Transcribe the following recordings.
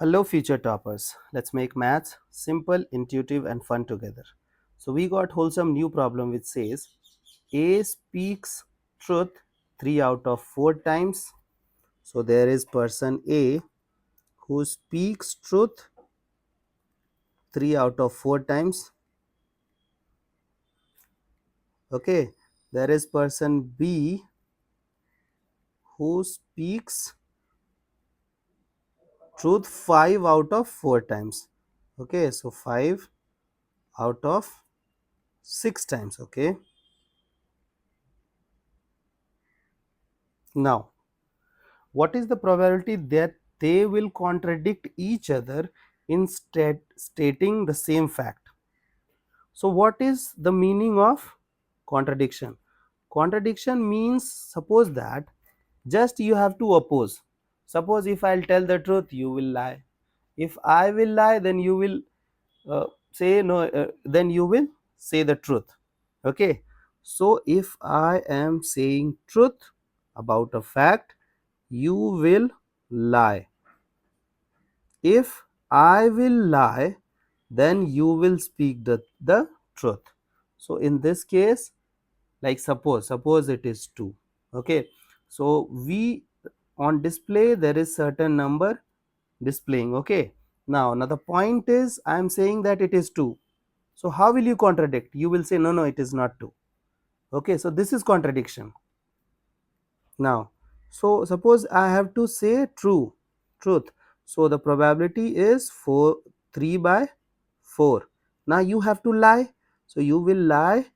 Hello future toppers, let's make maths simple, intuitive and fun together. So we got wholesome new problem which says A speaks truth 3 out of 4 times. So there is person A who speaks truth 3 out of 4 times. Okay, there is person B who speaks truth 5 out of 4 times. Okay, so 5 out of 6 times. Okay, now what is the probability that they will contradict each other instead stating the same fact? So what is the meaning of contradiction? Contradiction means, suppose that just you have to oppose. Suppose if I'll tell the truth, you will lie. If I will lie, then you will say no, then you will say the truth. Okay, so if I am saying truth about a fact, you will lie. If I will lie, then you will speak the truth. So in this case, like suppose it is 2. Okay, so we on display there is certain number displaying. Okay, now the point is I am saying that it is 2. So how will you contradict? You will say no, it is not 2. Okay, so this is contradiction. Now, so suppose I have to say truth. So the probability is 3 by 4. Now you have to lie. So you will lie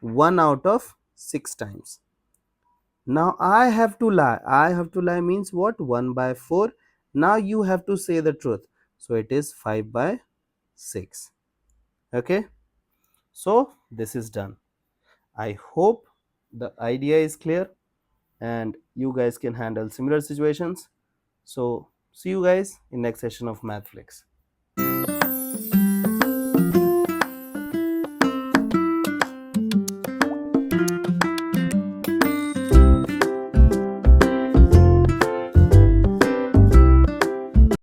1 out of 6 times. Now I have to lie. I have to lie means what? 1 by 4. Now you have to say the truth. So it is 5 by 6. Okay. So this is done. I hope the idea is clear and you guys can handle similar situations. So see you guys in next session of MathFlix.